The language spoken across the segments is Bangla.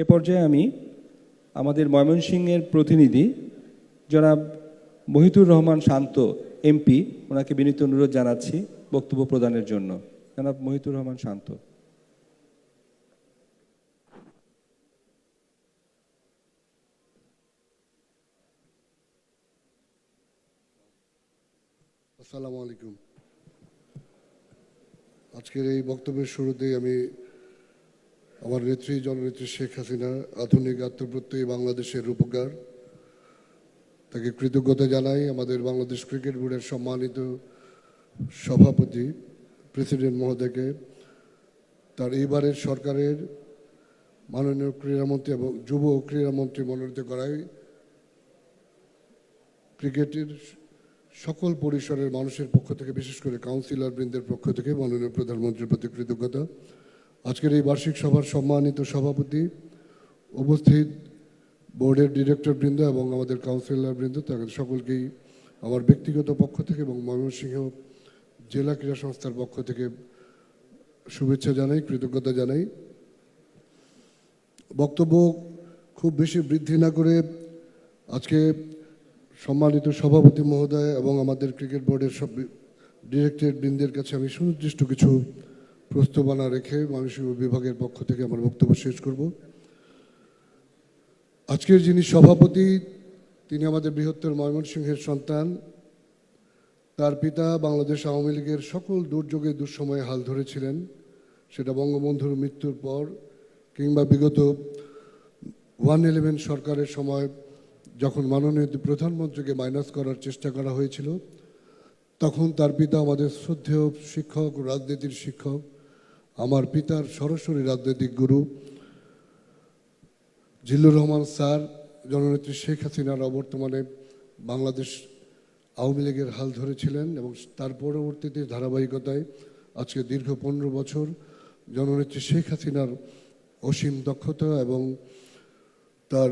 এ পর্যায়ে আমি আমাদের ময়মনসিংহের প্রতিনিধি জনাব মহিতুর রহমান শান্ত এমপি, ওনাকে বিনীত অনুরোধ জানাচ্ছি বক্তব্য প্রদানের জন্য। জনাব মহিতুর রহমান শান্ত। আসসালামু আলাইকুম। আজকের এই বক্তব্যের শুরুতেই আমি আমার নেত্রী জননেত্রী শেখ হাসিনা আধুনিক আত্মপ্রত্যয়ী বাংলাদেশের রূপকার, তাকে কৃতজ্ঞতা জানাই। আমাদের বাংলাদেশ ক্রিকেট বোর্ডের সম্মানিত সভাপতি প্রেসিডেন্ট মহোদয়কে তার এইবারের সরকারের মাননীয় ক্রীড়ামন্ত্রী এবং যুব ও ক্রীড়ামন্ত্রী মনোনীত করায় ক্রিকেটের সকল পরিসরের মানুষের পক্ষ থেকে, বিশেষ করে কাউন্সিলর বৃন্দের পক্ষ থেকে মাননীয় প্রধানমন্ত্রীর প্রতি কৃতজ্ঞতা। আজকের এই বার্ষিক সভার সম্মানিত সভাপতি, উপস্থিত বোর্ডের ডিরেক্টর বৃন্দ এবং আমাদের কাউন্সিলর বৃন্দ, তাদের সকলকেই আমার ব্যক্তিগত পক্ষ থেকে এবং ময়মনসিংহ জেলা ক্রীড়া সংস্থার পক্ষ থেকে শুভেচ্ছা জানাই, কৃতজ্ঞতা জানাই। বক্তব্য খুব বেশি বৃদ্ধি না করে আজকে সম্মানিত সভাপতি মহোদয় এবং আমাদের ক্রিকেট বোর্ডের সব ডিরেক্টর বৃন্দের কাছে আমি সুনির্দিষ্ট কিছু প্রস্তাবনা রেখে ময়মনসিংহ বিভাগের পক্ষ থেকে আমার বক্তব্য শেষ করব। আজকের যিনি সভাপতি, তিনি আমাদের বৃহত্তর ময়মনসিংহের সন্তান। তার পিতা বাংলাদেশ আওয়ামী লীগের সকল দুর্যোগে দুঃসময়ে হাল ধরেছিলেন, সেটা বঙ্গবন্ধুর মৃত্যুর পর কিংবা বিগত 111 সরকারের সময় যখন মাননীয় প্রধানমন্ত্রীকে মাইনাস করার চেষ্টা করা হয়েছিল, তখন তার পিতা আমাদের শ্রদ্ধেয় শিক্ষক, রাজনীতির শিক্ষক, আমার পিতার সরাসরি রাজনৈতিক গুরু জিল্লুর রহমান স্যার জননেত্রী শেখ হাসিনার অবর্তমানে বাংলাদেশ আওয়ামী লীগের হাল ধরেছিলেন এবং তার পরবর্তীতে ধারাবাহিকতায় আজকে দীর্ঘ 15 বছর জননেত্রী শেখ হাসিনার অসীম দক্ষতা এবং তার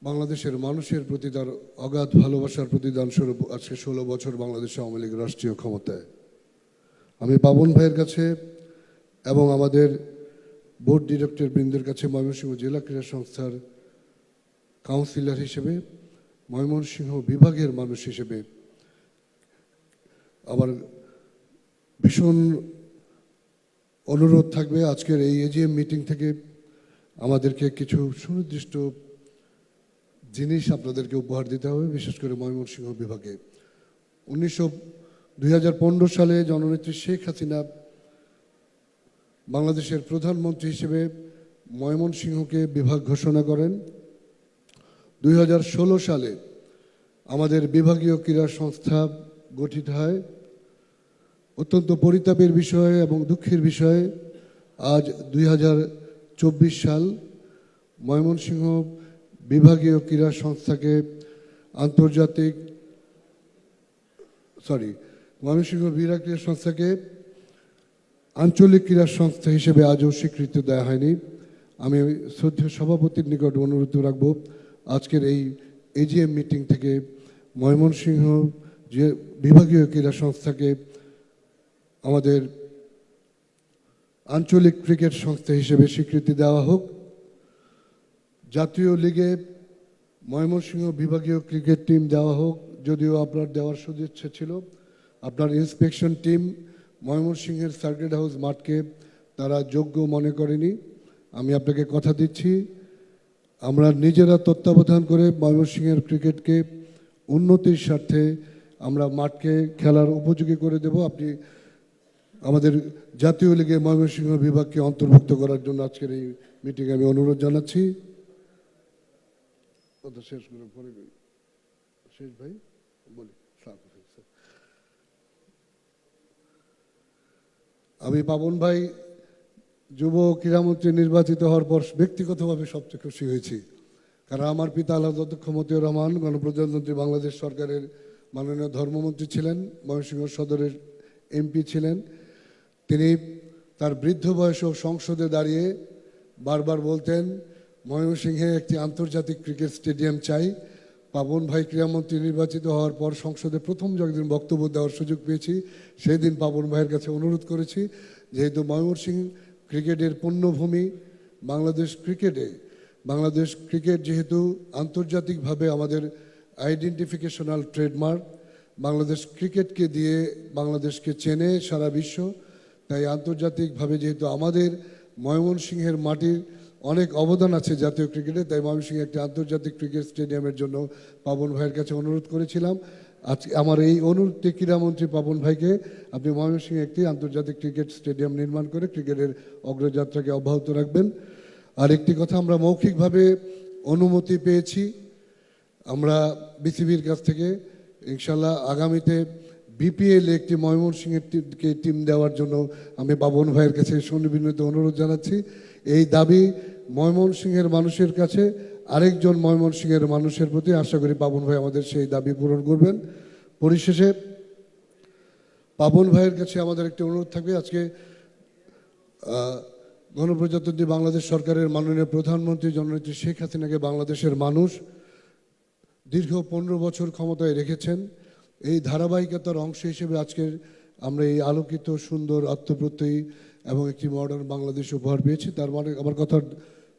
বাংলাদেশের মানুষের প্রতি তার অগাধ ভালোবাসার প্রতিদান স্বরূপ আজকে 16 বছর বাংলাদেশ আওয়ামী লীগ রাষ্ট্রীয় ক্ষমতায়। আমি পাবন ভাইয়ের কাছে এবং আমাদের বোর্ড ডিরেক্টর বৃন্দের কাছে ময়মনসিংহ জেলা ক্রীড়া সংস্থার কাউন্সিলর হিসেবে, ময়মনসিংহ বিভাগের মানুষ হিসেবে আমার ভীষণ অনুরোধ থাকবে আজকের এই এজিএম মিটিং থেকে আমাদেরকে কিছু সুনির্দিষ্ট জিনিস আপনাদেরকে উপহার দিতে হবে, বিশেষ করে ময়মনসিংহ বিভাগে। 2015 সালে জননেত্রী শেখ হাসিনা বাংলাদেশের প্রধানমন্ত্রী হিসেবে ময়মনসিংহকে বিভাগ ঘোষণা করেন। 2016 সালে আমাদের বিভাগীয় ক্রীড়া সংস্থা গঠিত হয়। অত্যন্ত পরিতাপের বিষয় এবং দুঃখের বিষয়, আজ 2024 সাল ময়মনসিংহ বিভাগীয় ক্রীড়া সংস্থাকে ময়মনসিংহ বিভাগীয় ক্রীড়া সংস্থাকে আঞ্চলিক ক্রীড়া সংস্থা হিসেবে আজও স্বীকৃতি দেওয়া হয়নি। আমি শ্রদ্ধেয় সভাপতির নিকট অনুরোধ রাখব আজকের এই এজিএম মিটিং থেকে ময়মনসিংহ যে বিভাগীয় ক্রীড়া সংস্থাকে আমাদের আঞ্চলিক ক্রিকেট সংস্থা হিসেবে স্বীকৃতি দেওয়া হোক। জাতীয় লিগে ময়মনসিংহ বিভাগীয় ক্রিকেট টিম দেওয়া হোক, যদিও আপনার দেওয়ার সদিচ্ছা ছিল। আপনার ইন্সপেকশন টিম ময়মনসিংহের সার্কিট হাউস মাঠকে তারা যোগ্য মনে করেনি। আমি আপনাকে কথা দিচ্ছি, আমরা নিজেরা তত্ত্বাবধান করে ময়মনসিংহের ক্রিকেটকে উন্নতির স্বার্থে আমরা মাঠকে খেলার উপযোগী করে দেব। আপনি আমাদের জাতীয় লিগে ময়মনসিংহ বিভাগকে অন্তর্ভুক্ত করার জন্য আজকের এই মিটিংয়ে আমি অনুরোধ জানাচ্ছি। শেষ ভাই বলি, আমি পাবন ভাই যুব ক্রীড়ামন্ত্রী নির্বাচিত হওয়ার পর ব্যক্তিগতভাবে সবচেয়ে খুশি হয়েছি, কারণ আমার পিতা আল্লাহ অধ্যক্ষ মতিউর রহমান গণপ্রজাতন্ত্রী বাংলাদেশ সরকারের মাননীয় ধর্মমন্ত্রী ছিলেন, ময়মনসিংহ সদরের এমপি ছিলেন। তিনি তার বৃদ্ধ বয়সেও সংসদে দাঁড়িয়ে বারবার বলতেন ময়মনসিংহে একটি আন্তর্জাতিক ক্রিকেট স্টেডিয়াম চাই। পাবন ভাই ক্রীড়ামন্ত্রী নির্বাচিত হওয়ার পর সংসদে প্রথম যখন বক্তব্য দেওয়ার সুযোগ পেয়েছি, সেই দিন পাবন ভাইয়ের কাছে অনুরোধ করেছি, যেহেতু ময়মনসিংহ ক্রিকেটের পুণ্যভূমি, বাংলাদেশ ক্রিকেট যেহেতু আন্তর্জাতিকভাবে আমাদের আইডেন্টিফিকেশনাল ট্রেডমার্ক, বাংলাদেশ ক্রিকেটকে দিয়ে বাংলাদেশকে চেনে সারা বিশ্ব, তাই আন্তর্জাতিকভাবে যেহেতু আমাদের ময়মনসিংহের মাটির অনেক অবদান আছে জাতীয় ক্রিকেটে, তাই ময়মনসিংহে একটি আন্তর্জাতিক ক্রিকেট স্টেডিয়ামের জন্য পাবন ভাইয়ের কাছে অনুরোধ করেছিলাম। আজকে আমার এই অনুরোধটি ক্রীড়ামন্ত্রী পাবন ভাইকে, আপনি ময়মনসিংহে একটি আন্তর্জাতিক ক্রিকেট স্টেডিয়াম নির্মাণ করে ক্রিকেটের অগ্রযাত্রাকে অব্যাহত রাখবেন। আর একটি কথা, আমরা মৌখিকভাবে অনুমতি পেয়েছি আমরা বিসিবির কাছ থেকে, ইনশাল্লাহ আগামীতে বিপিএল একটি ময়মনসিংহের টিম দেওয়ার জন্য আমি পাবন ভাইয়ের কাছে সুনির্বিনীত অনুরোধ জানাচ্ছি। এই দাবি ময়মনসিংহের মানুষের কাছে আরেকজন ময়মনসিংহের মানুষের প্রতি, আশা করি পাবন ভাই আমাদের সেই দাবি পূরণ করবেন। পরিশেষে পাবন ভাইয়ের কাছে আমাদের একটি অনুরোধ থাকবে, আজকে গণপ্রজাতন্ত্রী বাংলাদেশ সরকারের মাননীয় প্রধানমন্ত্রী জননেত্রী শেখ হাসিনাকে বাংলাদেশের মানুষ দীর্ঘ 15 বছর ক্ষমতায় রেখেছেন। এই ধারাবাহিকতার অংশ হিসেবে আজকের আমরা এই আলোকিত, সুন্দর, আত্মপ্রত্যয়ী এবং একটি মডার্ন বাংলাদেশ উপহার পেয়েছি। তার মানে আমার কথার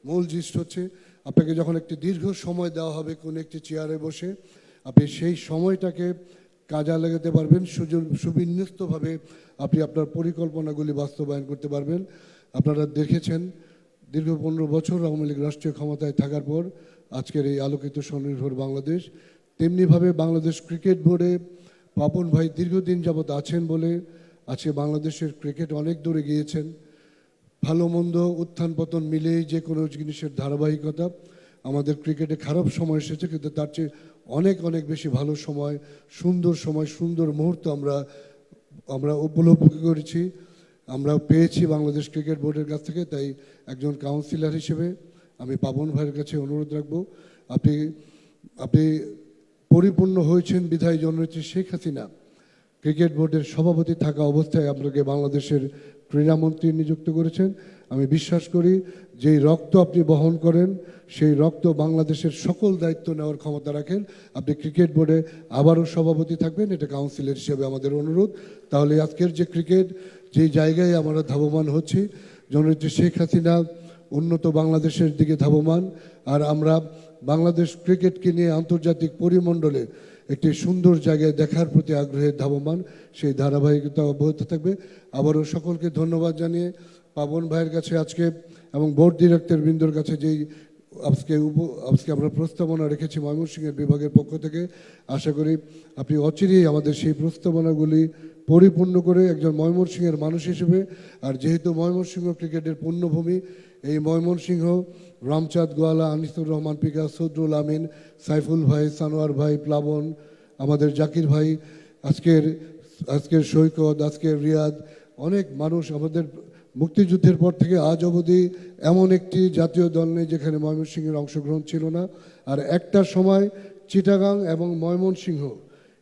মূল জিনিস হচ্ছে, আপনাকে যখন একটি দীর্ঘ সময় দেওয়া হবে কোনো একটি চেয়ারে বসে, আপনি সেই সময়টাকে কাজে লাগাতে পারবেন, সুবিন্যস্তভাবে আপনি আপনার পরিকল্পনাগুলি বাস্তবায়ন করতে পারবেন। আপনারা দেখেছেন দীর্ঘ 15 বছর আওয়ামী লীগ রাষ্ট্রীয় ক্ষমতায় থাকার পর আজকের এই আলোকিত স্বনির্ভর বাংলাদেশ। তেমনিভাবে বাংলাদেশ ক্রিকেট বোর্ডে পাপন ভাই দীর্ঘদিন যাবৎ আছেন বলে আজকে বাংলাদেশের ক্রিকেট অনেক দূরে গিয়েছেন। ভালো মন্দ, উত্থান পতন মিলেই যে কোনো জিনিসের ধারাবাহিকতা। আমাদের ক্রিকেটে খারাপ সময় এসেছে, কিন্তু তার চেয়ে অনেক অনেক বেশি ভালো সময়, সুন্দর মুহূর্ত আমরা উপলব্ধি করেছি, আমরা পেয়েছি বাংলাদেশ ক্রিকেট বোর্ডের কাছ থেকে। তাই একজন কাউন্সিলর হিসেবে আমি পাবন ভাইয়ের কাছে অনুরোধ রাখবো, আপনি পরিপূর্ণ হয়েছেন বিধায় জননেত্রী শেখ হাসিনা ক্রিকেট বোর্ডের সভাপতি থাকা অবস্থায় আপনাকে বাংলাদেশের ক্রীড়ামন্ত্রী নিযুক্ত করেছেন। আমি বিশ্বাস করি যেই রক্ত আপনি বহন করেন, সেই রক্ত বাংলাদেশের সকল দায়িত্ব নেওয়ার ক্ষমতা রাখেন। আপনি ক্রিকেট বোর্ডে আবারও সভাপতি থাকবেন, এটা কাউন্সিলর হিসেবে আমাদের অনুরোধ। তাহলে আজকের যে ক্রিকেট যেই জায়গায় আমরা ধাবমান হচ্ছি, জননেত্রী শেখ হাসিনা উন্নত বাংলাদেশের দিকে ধাবমান, আর আমরা বাংলাদেশ ক্রিকেটকে নিয়ে আন্তর্জাতিক পরিমণ্ডলে একটি সুন্দর জায়গায় দেখার প্রতি আগ্রহে ধাবমান, সেই ধারাবাহিকতা অব্যাহত থাকবে। আবারও সকলকে ধন্যবাদ জানিয়ে পাবন ভাইয়ের কাছে আজকে এবং বোর্ড ডিরেক্টর বৃন্দর কাছে যেই আজকে আমরা প্রস্তাবনা রেখেছি ময়মনসিংহের বিভাগের পক্ষ থেকে, আশা করি আপনি অচিরেই আমাদের সেই প্রস্তাবনাগুলি পরিপূর্ণ করে একজন ময়মনসিংহের মানুষ হিসেবে, আর যেহেতু ময়মনসিংহ ক্রিকেটের পুণ্যভূমি, এই ময়মনসিংহ রামচাঁদ গোয়ালা, আনিসুর রহমান পিকা, সদরুল আমিন, সাইফুল ভাই, সানোয়ার ভাই, প্লাবন, আমাদের জাকির ভাই, আজকের সৈকত, আজকের রিয়াদ, অনেক মানুষ আমাদের মুক্তিযুদ্ধের পর থেকে আজ অবধি এমন একটি জাতীয় দল নেই যেখানে ময়মনসিংহের অংশগ্রহণ ছিল না। আর একটা সময় চিটাগাং এবং ময়মনসিংহ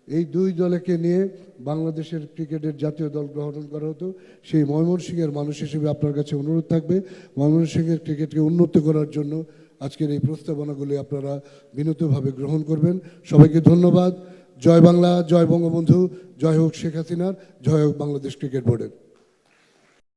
এই দুই দলকে নিয়ে বাংলাদেশের ক্রিকেটের জাতীয় দল গঠন করা হতো। সেই ময়মনসিংহের মানুষ হিসেবে আপনার কাছে অনুরোধ থাকবে, ময়মনসিংহের ক্রিকেটকে উন্নত করার জন্য আজকের এই প্রস্তাবনাগুলি আপনারা বিনীতভাবে গ্রহণ করবেন। সবাইকে ধন্যবাদ। জয় বাংলা, জয় বঙ্গবন্ধু, জয় হোক শেখ হাসিনার, জয় হোক বাংলাদেশ ক্রিকেট বোর্ডের।